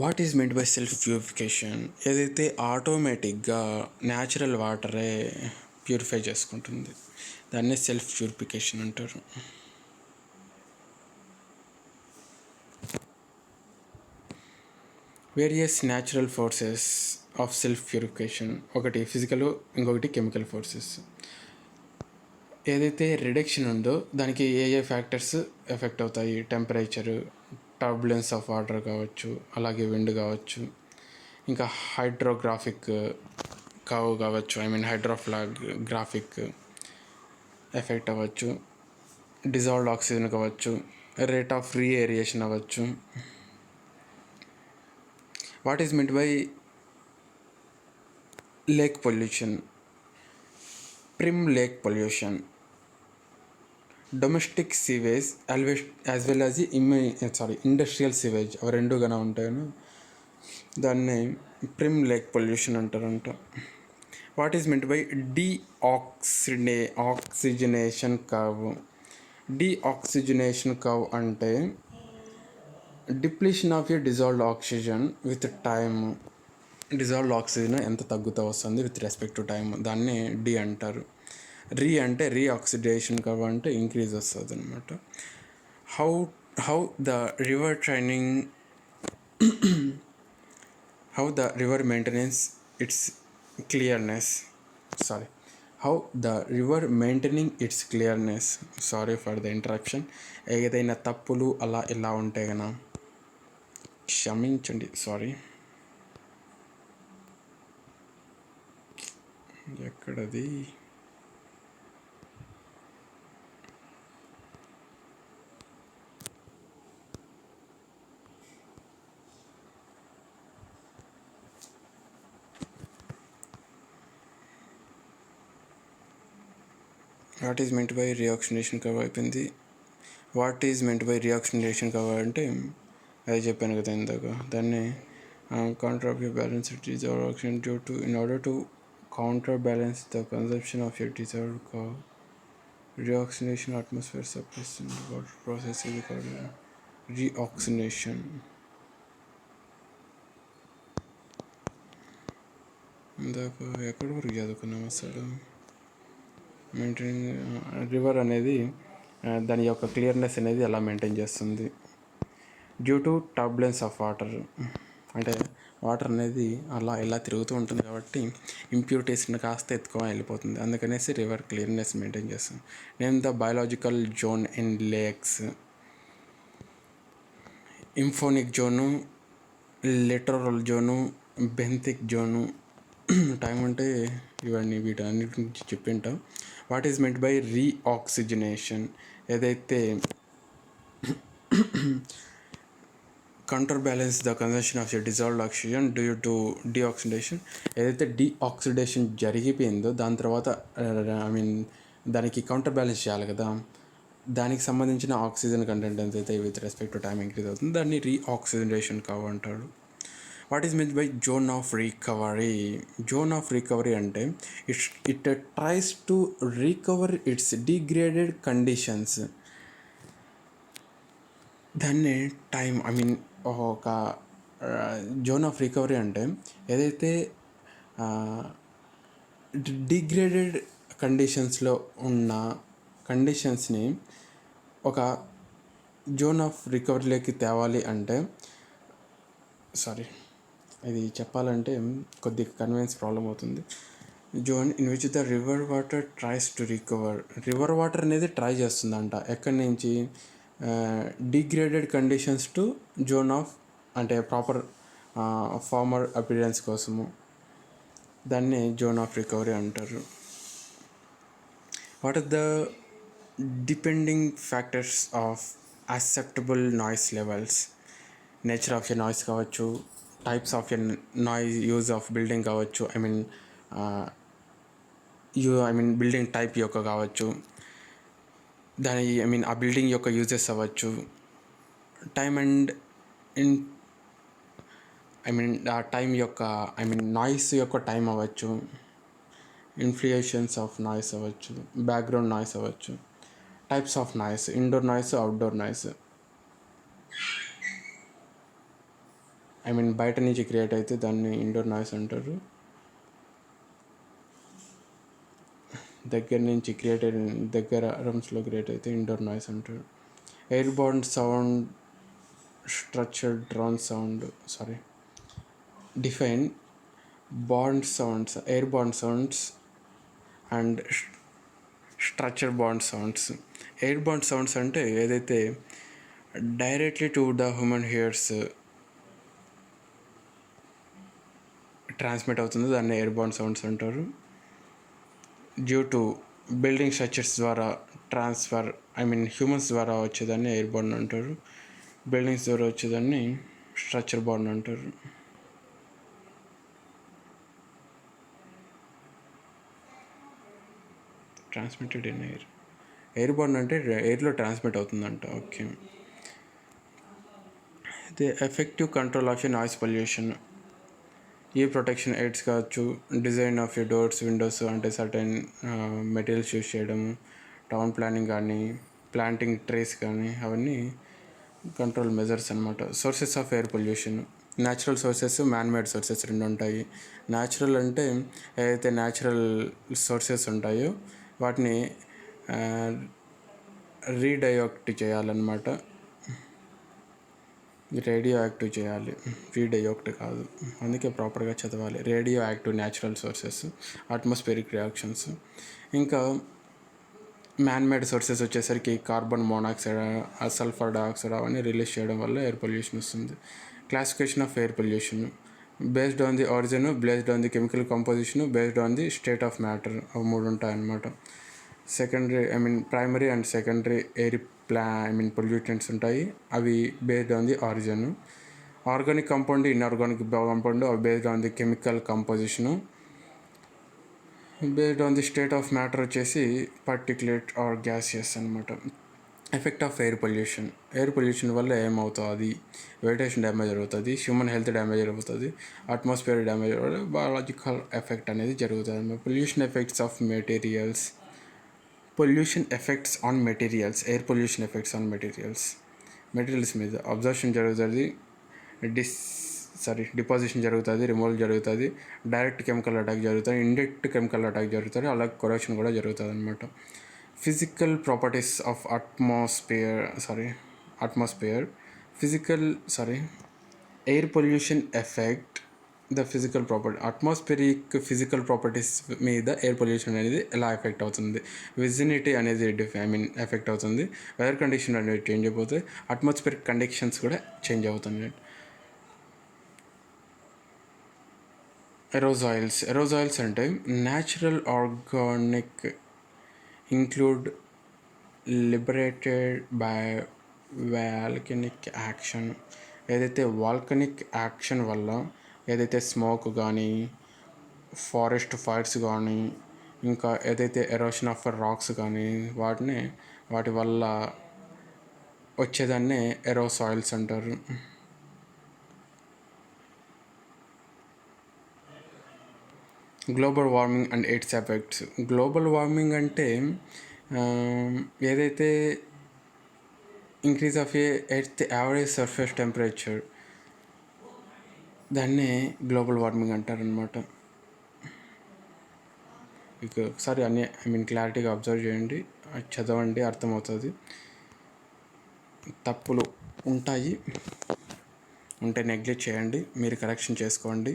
What is meant by self purification? ఏదైతే ఆటోమేటిక్గా natural వాటరే ప్యూరిఫై చేసుకుంటుంది, దాన్నే సెల్ఫ్ ప్యూరిఫికేషన్ అంటారు. Various natural forces of self purification, ఒకటి ఫిజికల్, ఇంకొకటి కెమికల్ ఫోర్సెస్. ఏదైతే రిడక్షన్ ఉందో దానికి ఏ ఏ ఫ్యాక్టర్స్ ఎఫెక్ట్ అవుతాయి? టెంపరేచరు, టర్బులెన్స్ ఆఫ్ వాటర్ కావచ్చు, అలాగే విండ్ కావచ్చు, ఇంకా హైడ్రోగ్రాఫిక్ కర్వ్ కావచ్చు, హైడ్రోగ్రాఫిక్ ఎఫెక్ట్ అవ్వచ్చు, డిజాల్వ్డ్ ఆక్సిజన్ కావచ్చు, రేట్ ఆఫ్ రీఏరియేషన్ అవ్వచ్చు. What is meant by lake pollution? Prim lake pollution, domestic sewage as well as industrial sewage, అవి రెండు గానే ఉంటాయని దాన్ని ప్రిమ్ లేక్ పొల్యూషన్ అంటారంట. What is meant by oxygenation curve? Oxygenation curve అంటే depletion of a dissolved oxygen with time. Dissolved oxygen ఎంత తగ్గుతూ వస్తుంది విత్ రెస్పెక్ట్ టు టైమ్, దాన్ని డి అంటారు. అంటే రీఆక్సిడేషన్ కర్వ్ అంటే ఇంక్రీజ్ వస్తుంది అనమాట. How the river training how the river maintenance its clearness how the river maintaining its clearness. Sorry for the interruption. ఏదైనా తప్పులు అలా ఇలా ఉంటే గన క్షమించండి, సారీ. ఎక్కడది? What is meant by reoxidation curve అయిపోయింది. What is meant by reoxidation curve అంటే అది చెప్పాను కదా ఇందాక, దాన్ని counteractive balance dissolved oxygen due to in order to counterbalance the consumption of your dissolved reoxidation atmosphere suppression water process is called reoxidation. ఇందాక ఎక్కడి వరకు చదువుకున్నాం అసలు? మెయింటైన్ రివర్ అనేది దాని యొక్క క్లియర్నెస్ అనేది ఎలా మెయింటైన్ చేస్తుంది? Due to turbulence of water, అంటే వాటర్ అనేది అలా ఇలా తిరుగుతూ ఉంటుంది కాబట్టి ఇంప్యూరిటీస్ని కాస్త ఎత్తుకొని వెళ్ళిపోతుంది, అందుకనేసి రివర్ క్లియర్నెస్ మెయింటైన్ చేస్తుంది. Name the biological zone in lakes. ఇంఫోనిక్ zone, littoral zone, benthic zone. Time అంటే ఇవన్నీ వీటన్నిటి గురించి చెప్పింటాం. What is meant by reoxygenation? ఏదైతే counterbalance the consumption of your dissolved oxygen due to deoxidation. ఏదైతే డీఆక్సిడేషన్ జరిగిపోయిందో దాని తర్వాత దానికి కౌంటర్ బ్యాలెన్స్ చేయాలి కదా, దానికి సంబంధించిన ఆక్సిజన్ కంటెంట్ ఎంతైతే with respect to time increase అవుతుంది, దాన్ని రీఆక్సిజనేషన్ కర్వ్ అంటాడు. What is mean by zone of recovery? Zone of recovery అంటే it tries to recover its degraded conditions. దాన్ని టైం ఒక జోన్ ఆఫ్ రికవరీ అంటే ఏదైతే డిగ్రేడెడ్ కండిషన్స్లో ఉన్న కండిషన్స్ని ఒక జోన్ ఆఫ్ రికవరీలోకి తేవాలి అంటే, ఇది చెప్పాలంటే కొద్దిగా కన్వీనియన్స్ ప్రాబ్లం అవుతుంది. Zone in which the river water tries to recover. River water అనేది ట్రై చేస్తుందంట ఎక్కడి నుంచి? Degraded conditions to zone of, అంటే ప్రాపర్ ఫార్మర్ అపిరెన్స్ కోసము, దాన్ని జోన్ ఆఫ్ రికవరీ అంటారు. What are the depending factors of acceptable noise levels? Nature of a noise కావచ్చు, types of a noise, use of building కావచ్చు, building type యొక్క కావచ్చు, దాని ఆ బిల్డింగ్ యొక్క యూజెస్ అవ్వచ్చు, టైమ్ అండ్ ఆ టైం యొక్క నాయిస్ యొక్క టైం అవ్వచ్చు, ఇన్ఫ్లుయెన్సెస్ ఆఫ్ నాయిస్ అవ్వచ్చు, బ్యాక్గ్రౌండ్ నాయిస్ అవ్వచ్చు, types of noise, indoor noise, outdoor noise. బయట నుంచి క్రియేట్ అయితే దాన్ని ఇండోర్ నాయిస్ అంటారు. దగ్గర రూమ్స్లో క్రియేట్ అయితే ఇండోర్ నాయిస్ అంటారు. Air borne sound, structured drone sound, define bond sounds, air bond sounds and structure bond sounds. Air bond sounds అంటే ఏదైతే directly to the human hears transmit అవుతుందో దాన్ని ఎయిర్ బాండ్ సౌండ్స్ అంటారు. Due to building structures ద్వారా humans ద్వారా వచ్చేదాన్ని air bond అంటారు. Buildings ద్వారా వచ్చేదాన్ని స్ట్రక్చర్ బాండ్ అంటారు. ట్రాన్స్మిటెడ్ ఇన్ ఎయిర్ బాండ్ అంటే ఎయిర్లో ట్రాన్స్మిట్ అవుతుందంట. Okay. The effective control of noise pollution. ఈ ప్రొటెక్షన్ ఎయిడ్స్ కావచ్చు, డిజైన్ ఆఫ్ డోర్స్, విండోస్ అంటే సర్టెన్ మెటీరియల్స్ యూస్ చేయడము, టౌన్ ప్లానింగ్ కానీ, ప్లాంటింగ్ ట్రీస్ కానీ, అవన్నీ కంట్రోల్ మెజర్స్ అనమాట. Sources of air pollution. Natural sources, man-made sources రెండు ఉంటాయి. న్యాచురల్ అంటే ఏదైతే న్యాచురల్ సోర్సెస్ ఉంటాయో వాటిని రీడయాక్టివ్ చేయాలన్నమాట. రేడియో యాక్టివ్ చేయాలి, రీడయాక్టివ్ కాదు, అందుకే ప్రాపర్గా చదవాలి. Radioactive natural sources, atmospheric reactions. ఇంకా మ్యాన్మేడ్ సోర్సెస్ వచ్చేసరికి కార్బన్ మోనాక్సైడ్, సల్ఫర్ డయాక్సైడ్ అవన్నీ రిలీజ్ చేయడం వల్ల ఎయిర్ పొల్యూషన్ వస్తుంది. Classification of air pollution based on the origin, based on the chemical composition, based on the state of matter. అవి మూడు ఉంటాయి అన్నమాట. Primary and secondary air pollutants ఉంటాయి. అవి based on the origin. Organic compound, inorganic compound, అవి based on the chemical composition. Based on the state of matter వచ్చేసి particulate are gaseous అనమాట. Effect of air pollution. Air pollution వల్ల ఏమవుతుంది? Vegetation damage అవుతుంది, human health damage అవుతుంది, atmosphere damage అవుతుంది, biological effect అనేది జరుగుతుంది అన్నమాట. Pollution effects of materials. Pollution effects on materials. Air pollution effects on materials మీద అబ్జర్ప్షన్ జరుగుతుంది, డిపాజిషన్ జరుగుతుంది, రిమూవల్ జరుగుతుంది, డైరెక్ట్ కెమికల్ అటాక్ జరుగుతుంది, ఇండైరెక్ట్ కెమికల్ అటాక్ జరుగుతుంది, అలాగే కొరక్షన్ కూడా జరుగుతుంది అనమాట. Physical properties of air pollution effect the physical property. Atmospheric physical properties మీద ఎయిర్ పొల్యూషన్ అనేది ఎలా ఎఫెక్ట్ అవుతుంది? విజినిటీ అనేది ఎఫెక్ట్ అవుతుంది, వెదర్ కండిషన్ అనేది చేంజ్ అయిపోతుంది, అట్మాస్ఫియరిక్ కండిషన్స్ కూడా చేంజ్ అవుతుంది. ఎరోజాయిల్స్ అంటే natural organic include liberated by volcanic action. ఏదైతే వాల్కనిక్ యాక్షన్ వల్ల ఏదైతే స్మోక్ కానీ, ఫారెస్ట్ ఫైర్స్ కానీ, ఇంకా ఏదైతే ఎరోషన్ ఆఫ్ రాక్స్ కానీ వాటి వల్ల వచ్చేదాన్ని ఎరోసాయిల్స్ అంటారు. Global warming and its effects. Global warming అంటే ఏదైతే increase of earth average surface temperature, దాన్ని గ్లోబల్ వార్మింగ్ అంటారనమాట. ఇక ఒకసారి అన్ని క్లారిటీగా అబ్జర్వ్ చేయండి, చదవండి, అర్థమవుతుంది. తప్పులు ఉంటే నెగ్లెక్ట్ చేయండి, మీరు కరెక్షన్ చేసుకోండి.